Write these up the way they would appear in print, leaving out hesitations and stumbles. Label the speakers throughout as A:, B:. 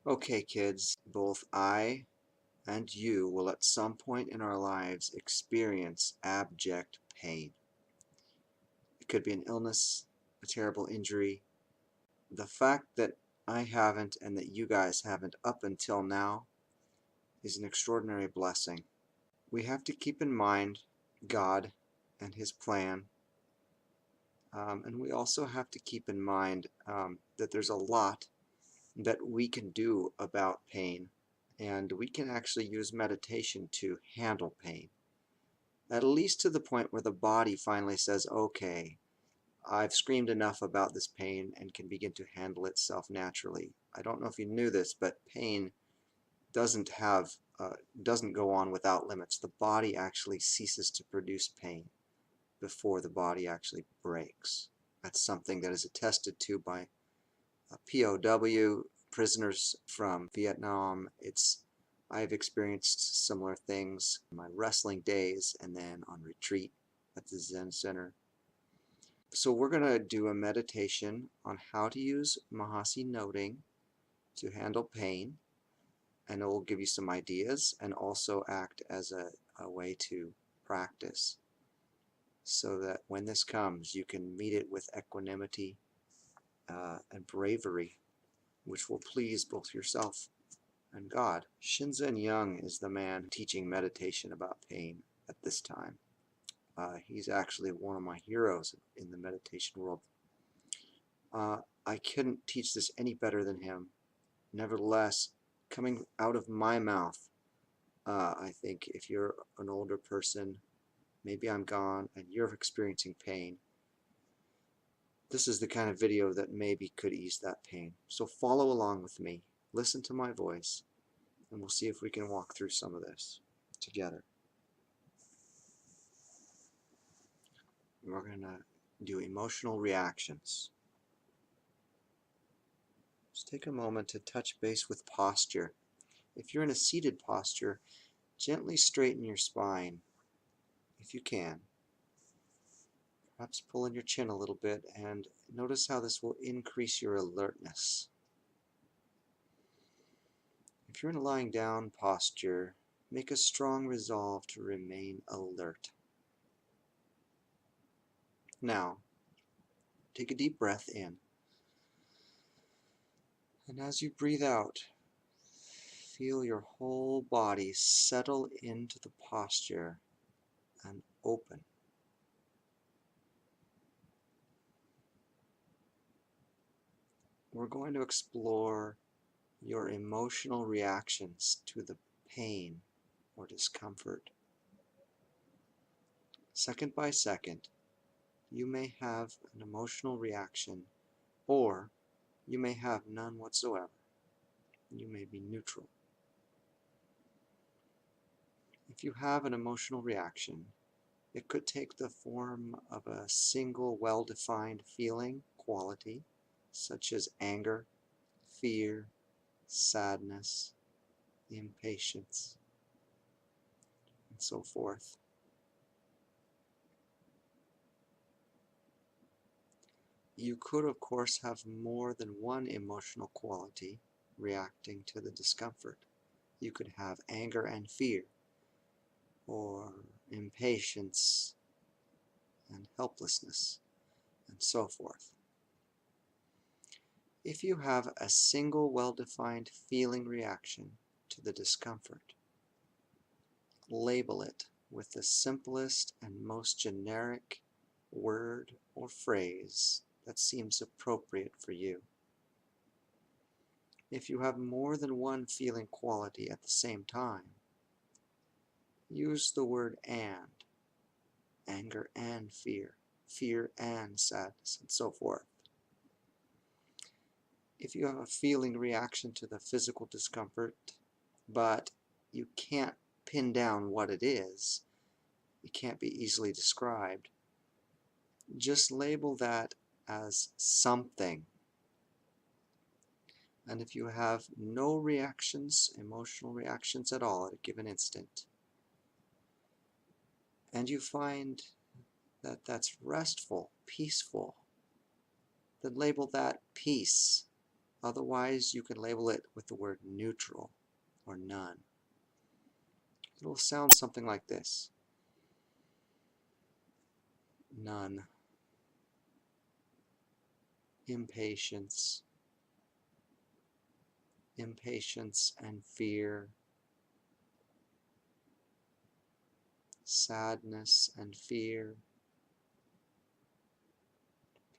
A: Okay, kids, both I and you will at some point in our lives experience abject pain. It could be an illness, a terrible injury. The fact that I haven't and that you guys haven't up until now is an extraordinary blessing. We have to keep in mind God and His plan, and we also have to keep in mind that there's a lot that we can do about pain, and we can actually use meditation to handle pain, at least to the point where the body finally says, okay, I've screamed enough about this pain and can begin to handle itself naturally. I don't know if you knew this, but pain doesn't doesn't go on without limits. The body actually ceases to produce pain before the body actually breaks. That's something that is attested to by POW prisoners from Vietnam. I've experienced similar things in my wrestling days and then on retreat at the Zen Center. So we're going to do a meditation on how to use Mahasi noting to handle pain, and it will give you some ideas and also act as a way to practice so that when this comes you can meet it with equanimity and bravery, which will please both yourself and God. Shinzen Young is the man teaching meditation about pain at this time. He's actually one of my heroes in the meditation world. I couldn't teach this any better than him. Nevertheless, coming out of my mouth, I think if you're an older person, maybe I'm gone, and you're experiencing pain, this is the kind of video that maybe could ease that pain. So follow along with me, listen to my voice, and we'll see if we can walk through some of this together. We're going to do emotional reactions. Just take a moment to touch base with posture. If you're in a seated posture, gently straighten your spine if you can. Perhaps pull in your chin a little bit and notice how this will increase your alertness. If you're in a lying down posture, make a strong resolve to remain alert. Now, take a deep breath in. And as you breathe out, feel your whole body settle into the posture and open. We're going to explore your emotional reactions to the pain or discomfort. Second by second, you may have an emotional reaction, or you may have none whatsoever. You may be neutral. If you have an emotional reaction, it could take the form of a single well-defined feeling, quality, such as anger, fear, sadness, impatience, and so forth. You could, of course, have more than one emotional quality reacting to the discomfort. You could have anger and fear, or impatience and helplessness, and so forth. If you have a single well-defined feeling reaction to the discomfort, label it with the simplest and most generic word or phrase that seems appropriate for you. If you have more than one feeling quality at the same time, use the word and, anger and fear, fear and sadness, and so forth. If you have a feeling reaction to the physical discomfort, but you can't pin down what it is, it can't be easily described, just label that as something. And if you have no reactions, emotional reactions at all at a given instant, and you find that that's restful, peaceful, then label that peace. Otherwise, you can label it with the word neutral or none. It'll sound something like this. None. Impatience. Impatience and fear. Sadness and fear.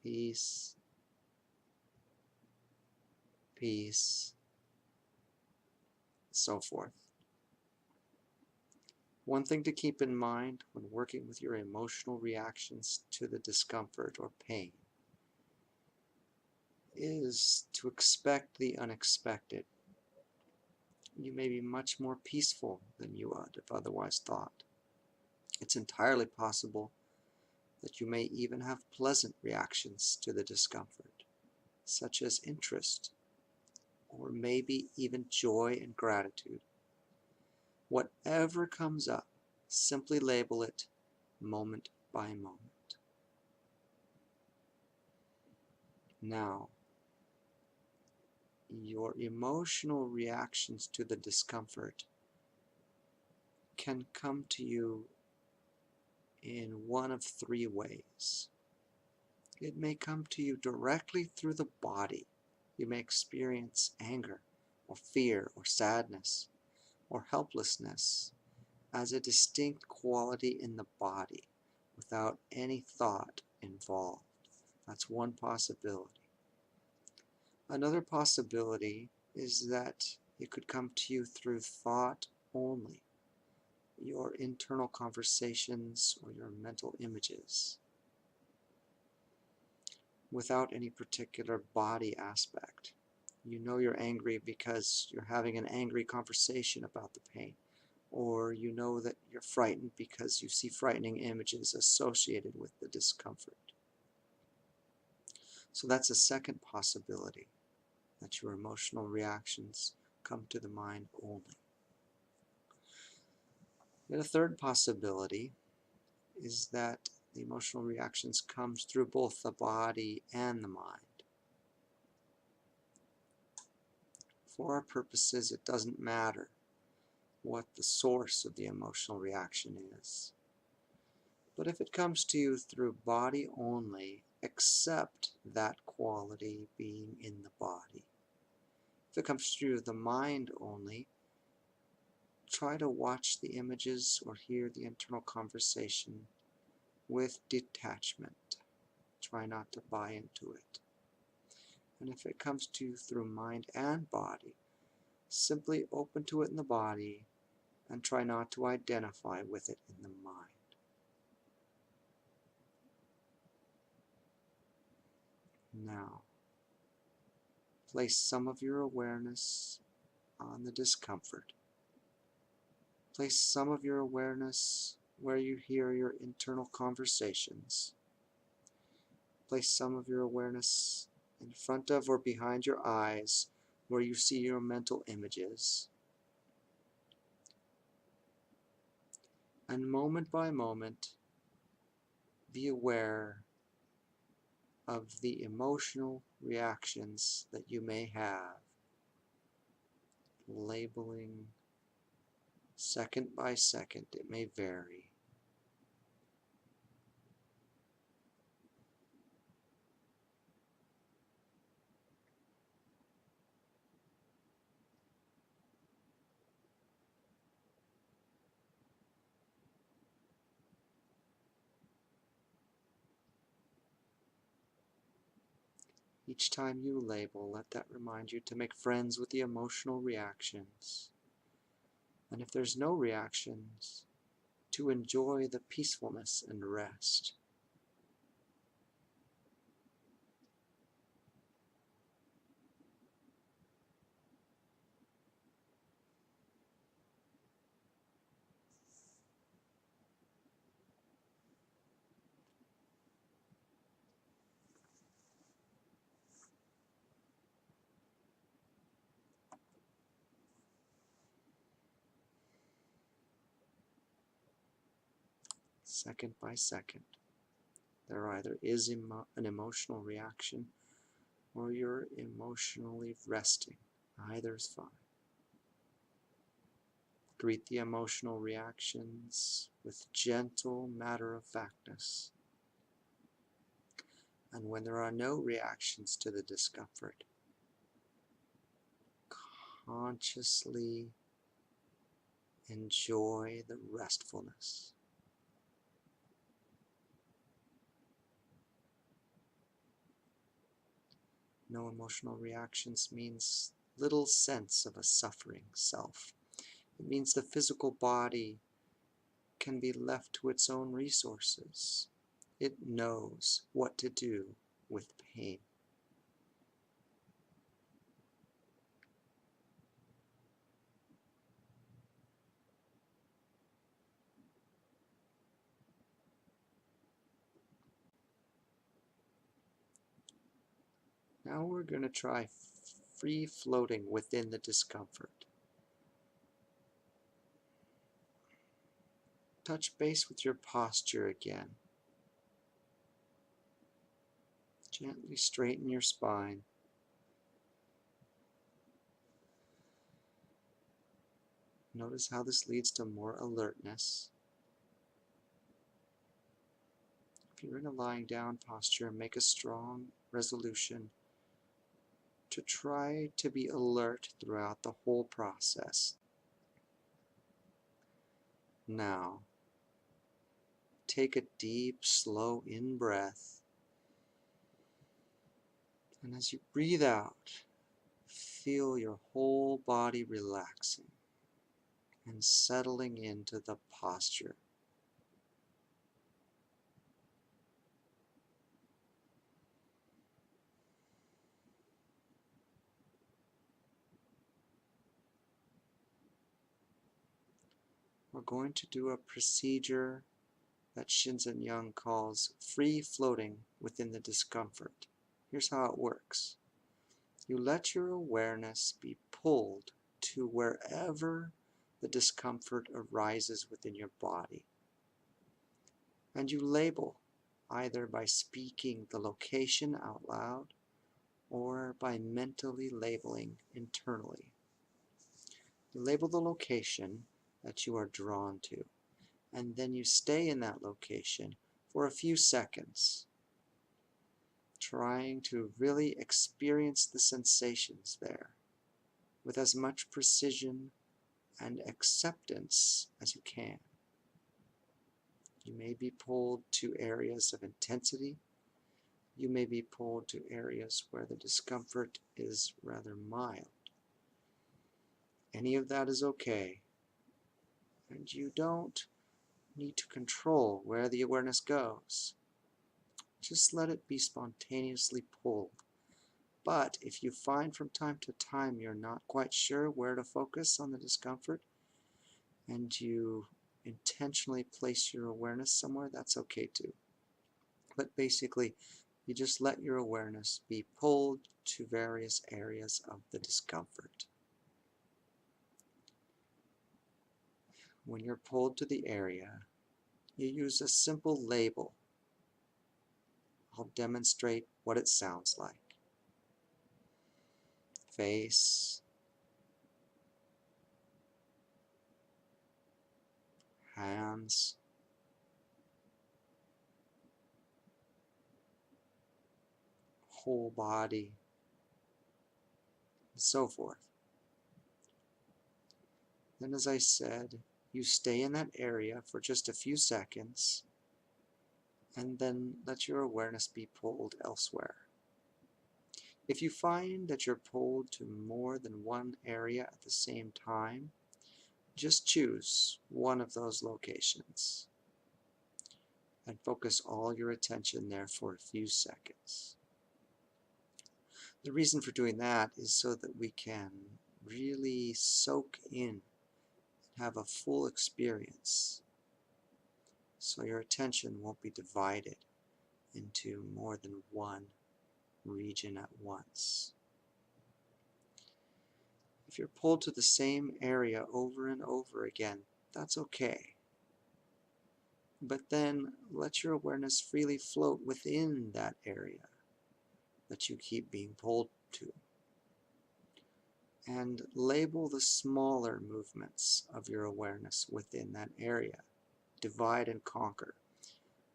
A: Peace. Peace. So forth. One thing to keep in mind when working with your emotional reactions to the discomfort or pain is to expect the unexpected. You may be much more peaceful than you would have otherwise thought. It's entirely possible that you may even have pleasant reactions to the discomfort, such as interest, or maybe even joy and gratitude. Whatever comes up, simply label it moment by moment. Now, your emotional reactions to the discomfort can come to you in one of three ways. It may come to you directly through the body. You may experience anger, or fear, or sadness, or helplessness as a distinct quality in the body without any thought involved. That's one possibility. Another possibility is that it could come to you through thought only, your internal conversations or your mental images, without any particular body aspect. You know you're angry because you're having an angry conversation about the pain, or you know that you're frightened because you see frightening images associated with the discomfort. So that's a second possibility, that your emotional reactions come to the mind only. And a third possibility is that the emotional reactions comes through both the body and the mind. For our purposes, it doesn't matter what the source of the emotional reaction is. But if it comes to you through body only, accept that quality being in the body. If it comes through the mind only, try to watch the images or hear the internal conversation with detachment. Try not to buy into it. And if it comes to you through mind and body, simply open to it in the body and try not to identify with it in the mind. Now, place some of your awareness on the discomfort. Place some of your awareness where you hear your internal conversations. Place some of your awareness in front of or behind your eyes where you see your mental images. And moment by moment, be aware of the emotional reactions that you may have, labeling second by second. It may vary. Each time you label, let that remind you to make friends with the emotional reactions. And if there's no reactions, to enjoy the peacefulness and rest. Second by second, there either is an emotional reaction or you're emotionally resting. Either is fine. Greet the emotional reactions with gentle matter-of-factness. And when there are no reactions to the discomfort, consciously enjoy the restfulness. No emotional reactions means little sense of a suffering self. It means the physical body can be left to its own resources. It knows what to do with pain. Now we're going to try free floating within the discomfort. Touch base with your posture again. Gently straighten your spine. Notice how this leads to more alertness. If you're in a lying down posture, make a strong resolution to try to be alert throughout the whole process. Now, take a deep, slow in-breath, and as you breathe out, feel your whole body relaxing and settling into the posture. We're going to do a procedure that Shinzen Young calls free floating within the discomfort. Here's how it works. You let your awareness be pulled to wherever the discomfort arises within your body. And you label, either by speaking the location out loud or by mentally labeling internally. You label the location that you are drawn to, and then you stay in that location for a few seconds, trying to really experience the sensations there with as much precision and acceptance as you can. You may be pulled to areas of intensity. You may be pulled to areas where the discomfort is rather mild. Any of that is okay, and you don't need to control where the awareness goes. Just let it be spontaneously pulled. But if you find from time to time you're not quite sure where to focus on the discomfort, and you intentionally place your awareness somewhere, that's okay too. But basically, you just let your awareness be pulled to various areas of the discomfort. When you're pulled to the area, you use a simple label. I'll demonstrate what it sounds like. Face, hands, whole body, and so forth. Then, as I said, you stay in that area for just a few seconds, and then let your awareness be pulled elsewhere. If you find that you're pulled to more than one area at the same time, just choose one of those locations and focus all your attention there for a few seconds. The reason for doing that is so that we can really soak in and have a full experience, so your attention won't be divided into more than one region at once. If you're pulled to the same area over and over again, that's okay. But then let your awareness freely float within that area, that you keep being pulled to. And label the smaller movements of your awareness within that area. Divide and conquer.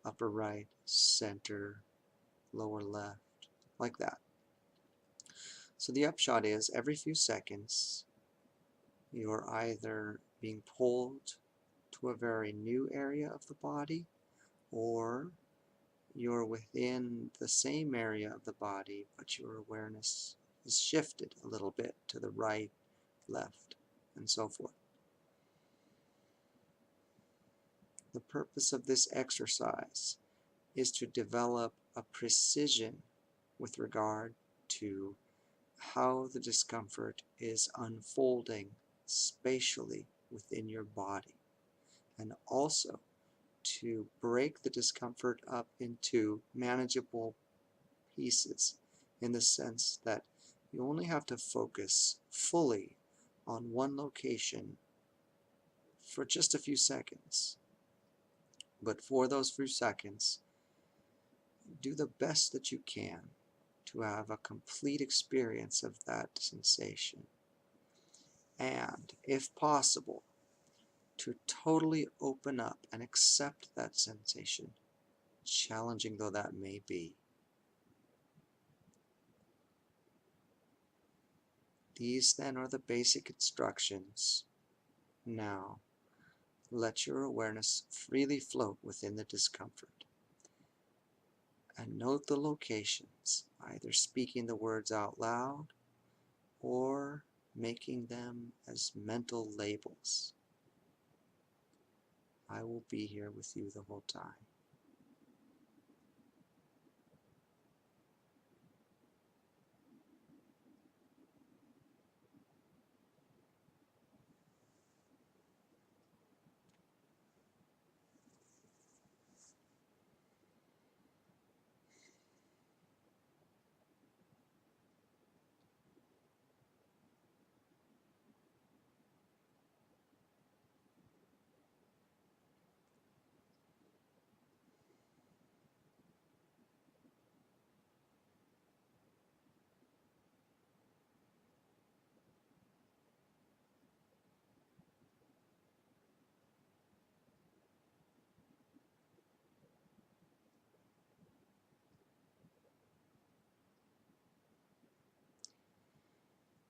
A: Upper right, center, lower left, like that. So the upshot is, every few seconds, you're either being pulled to a very new area of the body, or you're within the same area of the body, but your awareness is shifted a little bit to the right, left, and so forth. The purpose of this exercise is to develop a precision with regard to how the discomfort is unfolding spatially within your body, and also to break the discomfort up into manageable pieces, in the sense that you only have to focus fully on one location for just a few seconds. But for those few seconds, do the best that you can to have a complete experience of that sensation. And, if possible, to totally open up and accept that sensation, challenging though that may be. These then are the basic instructions. Now, let your awareness freely float within the discomfort. And note the locations, either speaking the words out loud or making them as mental labels. I will be here with you the whole time.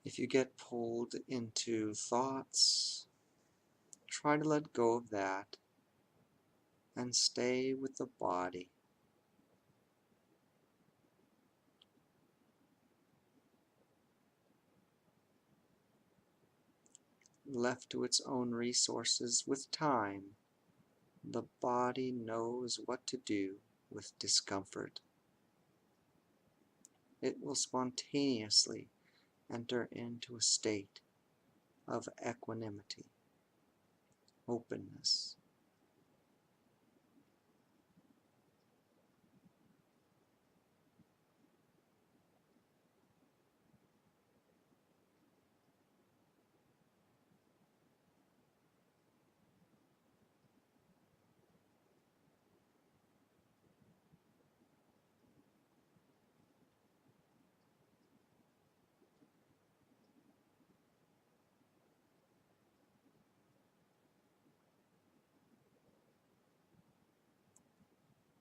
A: If you get pulled into thoughts, try to let go of that and stay with the body. Left to its own resources with time, the body knows what to do with discomfort. It will spontaneously enter into a state of equanimity, openness.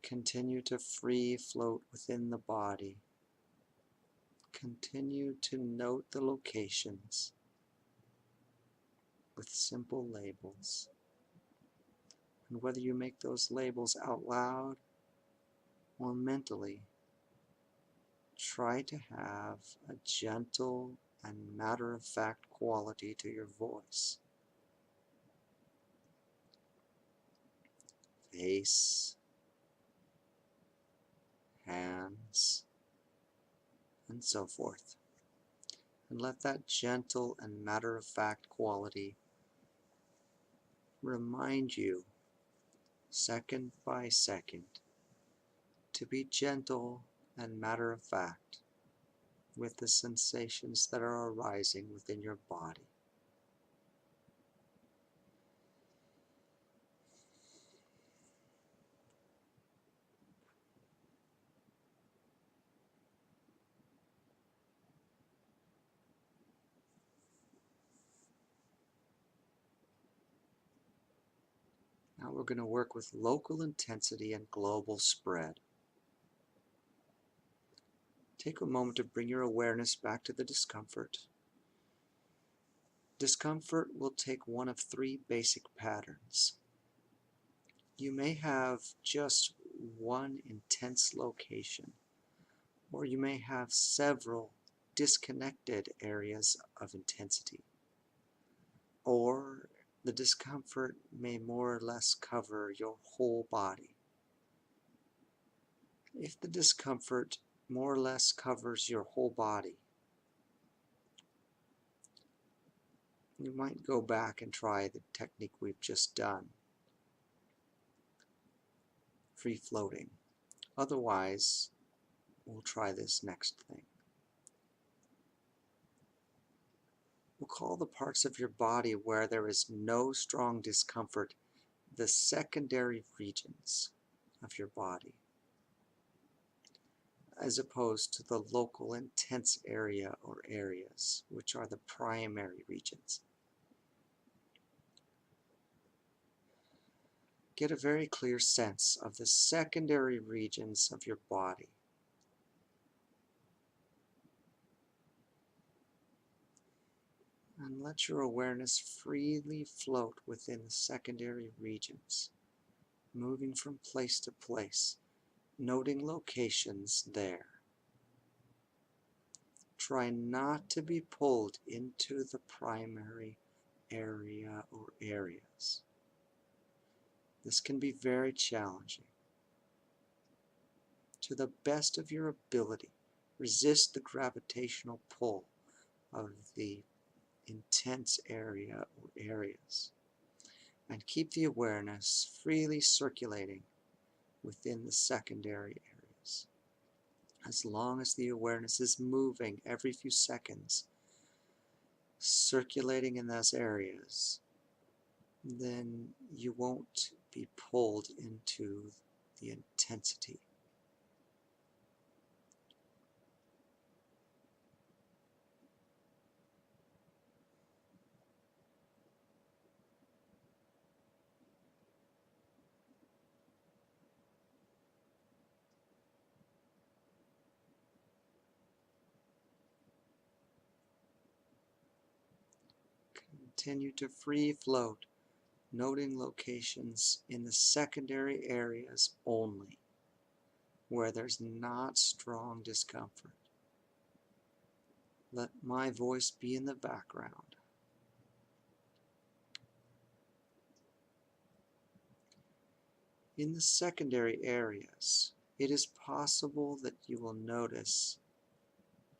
A: Continue to free float within the body. Continue to note the locations with simple labels. And whether you make those labels out loud or mentally, try to have a gentle and matter-of-fact quality to your voice. Face, hands, and so forth. And let that gentle and matter-of-fact quality remind you, second by second, to be gentle and matter-of-fact with the sensations that are arising within your body. we're going to work with local intensity and global spread. Take a moment to bring your awareness back to the discomfort. Discomfort will take one of three basic patterns. You may have just one intense location, or you may have several disconnected areas of intensity, or the discomfort may more or less cover your whole body. If the discomfort more or less covers your whole body, you might go back and try the technique we've just done, free floating. Otherwise, we'll try this next thing. We'll call the parts of your body where there is no strong discomfort the secondary regions of your body, as opposed to the local intense area or areas, which are the primary regions. Get a very clear sense of the secondary regions of your body. And let your awareness freely float within the secondary regions, moving from place to place, noting locations there. Try not to be pulled into the primary area or areas. This can be very challenging. To the best of your ability, resist the gravitational pull of the intense area or areas, and keep the awareness freely circulating within the secondary areas. As long as the awareness is moving every few seconds, circulating in those areas, then you won't be pulled into the intensity. Continue to free float, noting locations in the secondary areas only, where there's not strong discomfort. Let my voice be in the background. In the secondary areas, it is possible that you will notice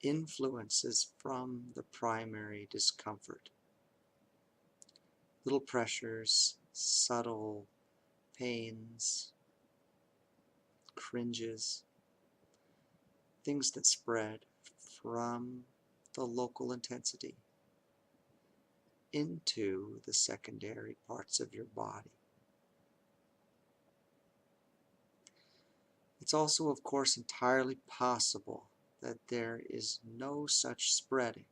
A: influences from the primary discomfort. Little pressures, subtle pains, cringes, things that spread from the local intensity into the secondary parts of your body. It's also, of course, entirely possible that there is no such spreading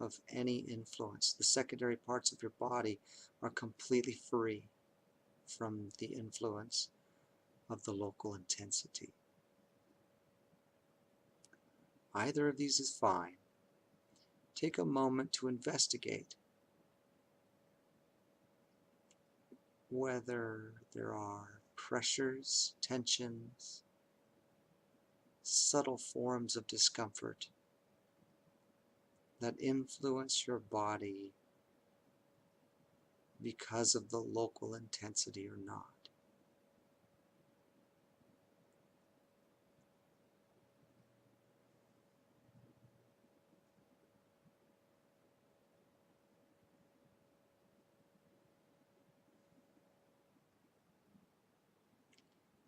A: of any influence. The secondary parts of your body are completely free from the influence of the local intensity. Either of these is fine. Take a moment to investigate whether there are pressures, tensions, subtle forms of discomfort that influence your body because of the local intensity or not.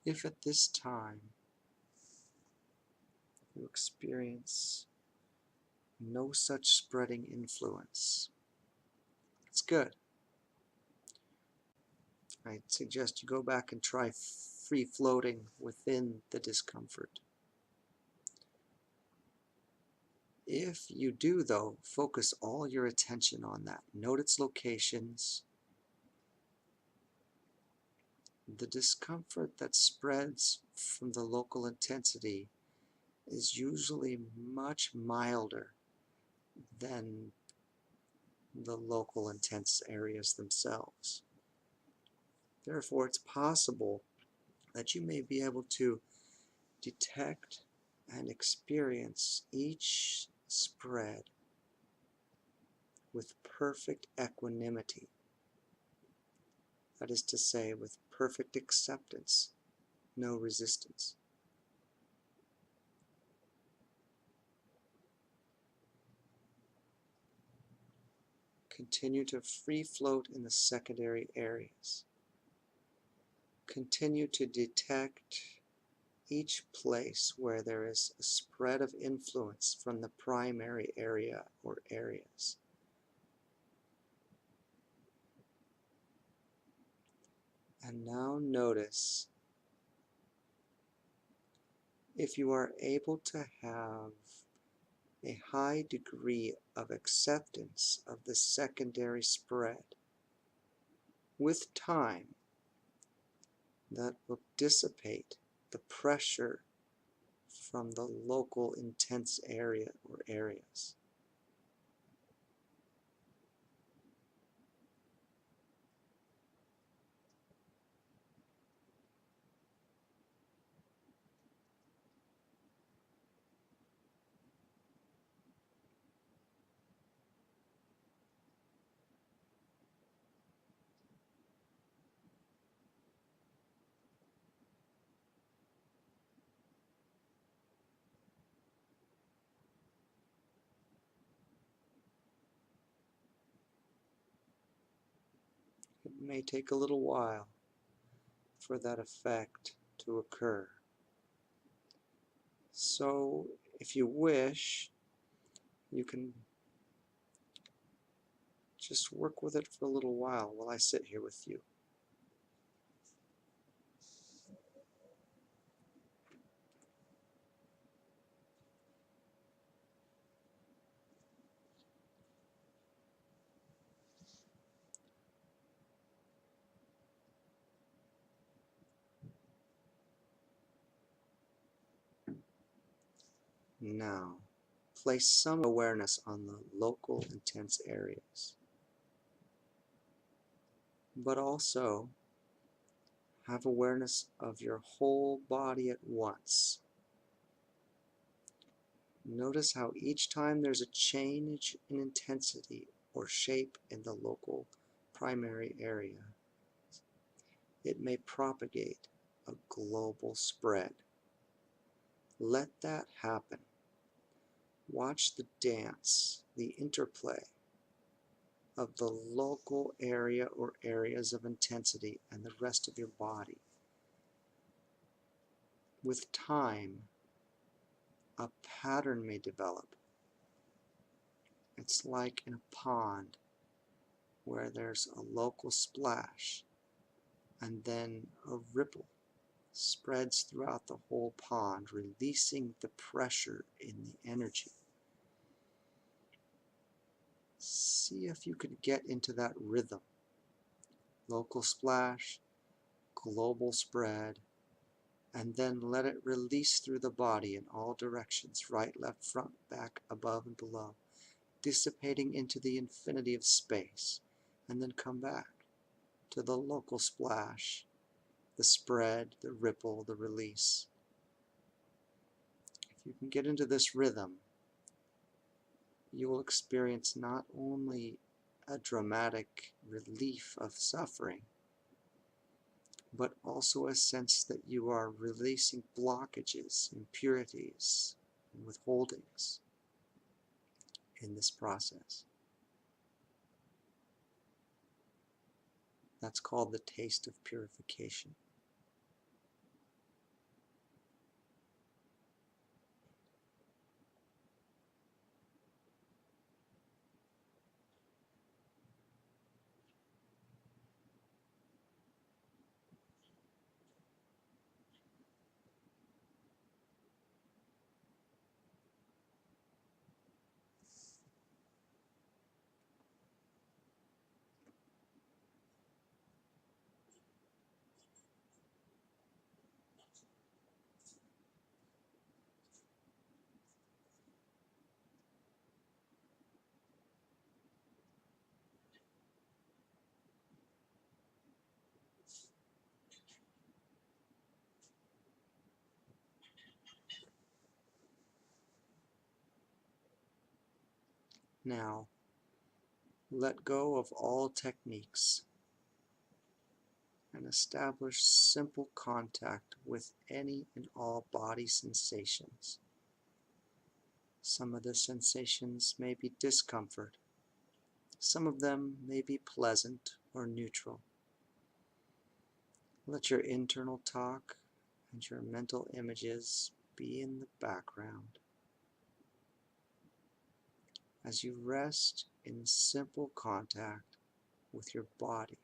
A: If at this time you experience no such spreading influence, it's good. I suggest you go back and try free floating within the discomfort. If you do, though, focus all your attention on that. Note its locations. The discomfort that spreads from the local intensity is usually much milder than the local intense areas themselves. Therefore, it's possible that you may be able to detect and experience each spread with perfect equanimity. That is to say, with perfect acceptance, no resistance. Continue to free float in the secondary areas. Continue to detect each place where there is a spread of influence from the primary area or areas. And now notice if you are able to have a high degree of acceptance of the secondary spread. With time, that will dissipate the pressure from the local intense area or areas. It may take a little while for that effect to occur. So, if you wish, you can just work with it for a little while I sit here with you. Now, place some awareness on the local intense areas, but also have awareness of your whole body at once. Notice how each time there's a change in intensity or shape in the local primary area, it may propagate a global spread. Let that happen. Watch the dance, the interplay of the local area or areas of intensity and the rest of your body. With time, a pattern may develop. It's like in a pond where there's a local splash and then a ripple spreads throughout the whole pond, releasing the pressure in the energy. See if you can get into that rhythm. Local splash, global spread, and then let it release through the body in all directions, right, left, front, back, above, and below, dissipating into the infinity of space, and then come back to the local splash, the spread, the ripple, the release. If you can get into this rhythm, you will experience not only a dramatic relief of suffering, but also a sense that you are releasing blockages, impurities, and withholdings in this process. That's called the taste of purification. Now, let go of all techniques and establish simple contact with any and all body sensations. Some of the sensations may be discomfort. Some of them may be pleasant or neutral. Let your internal talk and your mental images be in the background as you rest in simple contact with your body.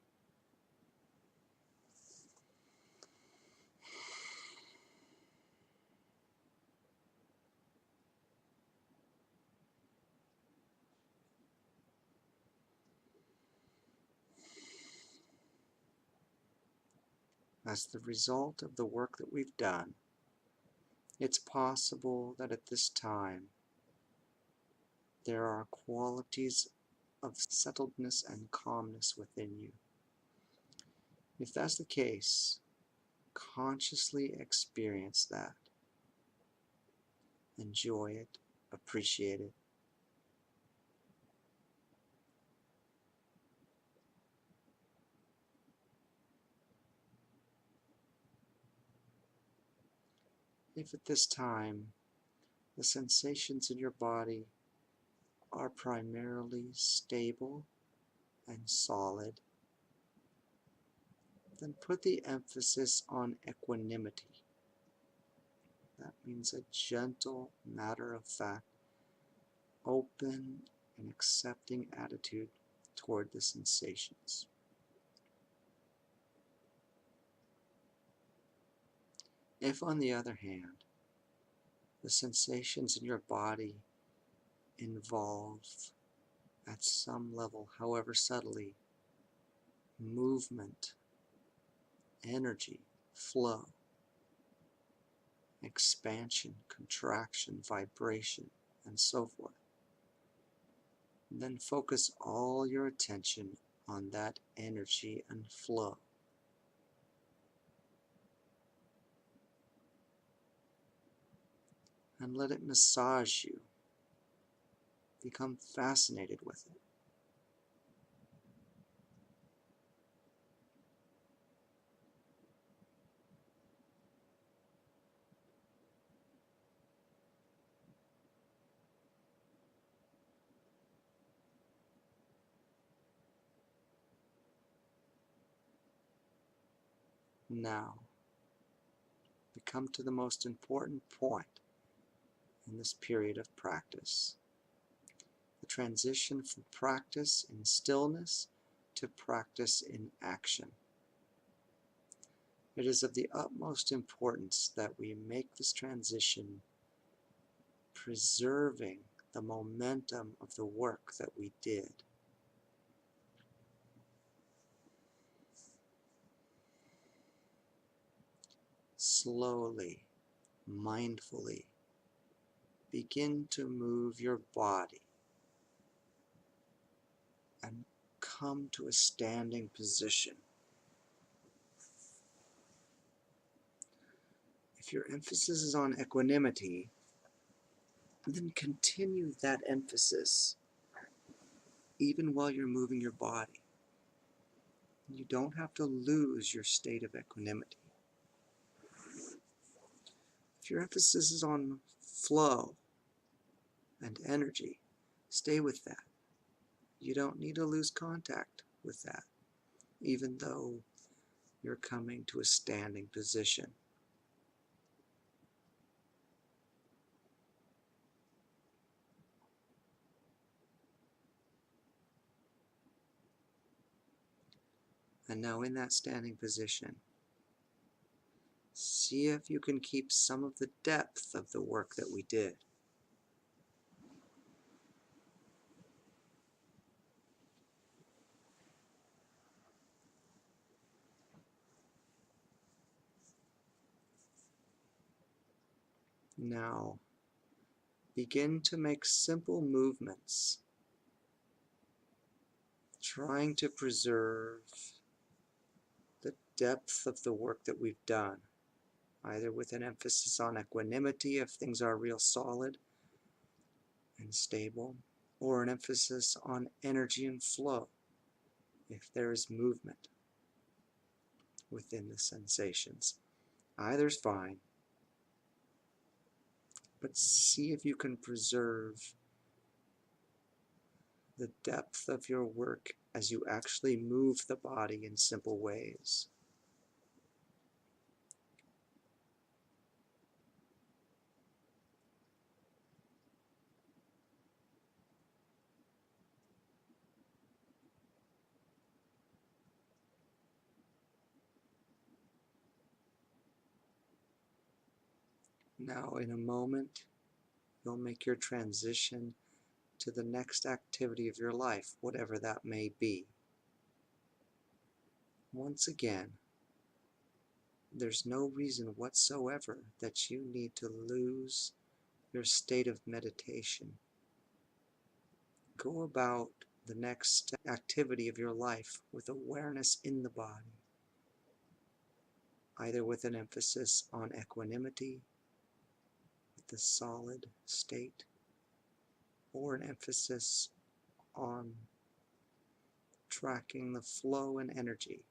A: As the result of the work that we've done, it's possible that at this time there are qualities of settledness and calmness within you. If that's the case, consciously experience that. Enjoy it, appreciate it. If at this time the sensations in your body are primarily stable and solid, then put the emphasis on equanimity. That means a gentle, matter-of-fact, open and accepting attitude toward the sensations. If, on the other hand, the sensations in your body involve, at some level, however subtly, movement, energy, flow, expansion, contraction, vibration, and so forth, then focus all your attention on that energy and flow. And let it massage you. Become fascinated with it. Now, we come to the most important point in this period of practice. The transition from practice in stillness to practice in action. It is of the utmost importance that we make this transition preserving the momentum of the work that we did. Slowly, mindfully, begin to move your body and come to a standing position. If your emphasis is on equanimity, then continue that emphasis even while you're moving your body. You don't have to lose your state of equanimity. If your emphasis is on flow and energy, stay with that. You don't need to lose contact with that, even though you're coming to a standing position. And now in that standing position, see if you can keep some of the depth of the work that we did. Now, begin to make simple movements, trying to preserve the depth of the work that we've done, either with an emphasis on equanimity if things are real solid and stable, or an emphasis on energy and flow if there is movement within the sensations. Either's fine, but see if you can preserve the depth of your work as you actually move the body in simple ways. Now, in a moment, you'll make your transition to the next activity of your life, whatever that may be. Once again, there's no reason whatsoever that you need to lose your state of meditation. Go about the next activity of your life with awareness in the body, either with an emphasis on equanimity, with the solid state, or an emphasis on tracking the flow and energy.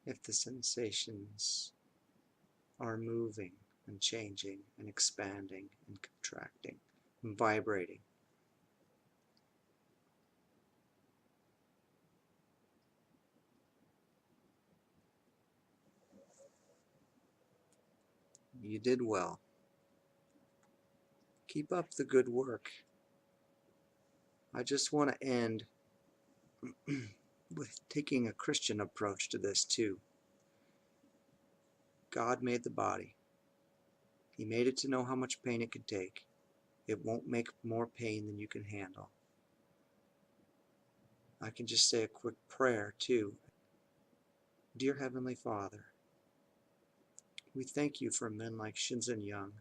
A: If the sensations are moving and changing and expanding and contracting and vibrating. You did well. Keep up the good work. I just want to end with taking a Christian approach to this too. God made the body. He made it to know how much pain it could take. It won't make more pain than you can handle. I can just say a quick prayer too. Dear Heavenly Father, we thank you for men like Shinzen Young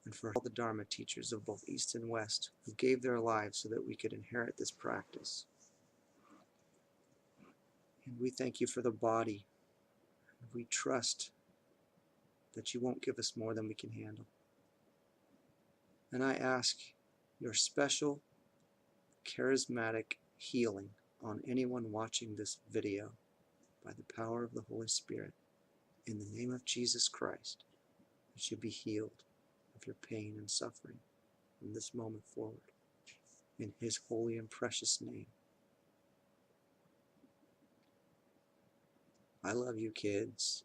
A: and for all the Dharma teachers of both East and West who gave their lives so that we could inherit this practice. And we thank you for the body. We trust that you won't give us more than we can handle. And I ask your special, charismatic healing on anyone watching this video by the power of the Holy Spirit. In the name of Jesus Christ, that you be healed of your pain and suffering from this moment forward. In His holy and precious name. I love you, kids.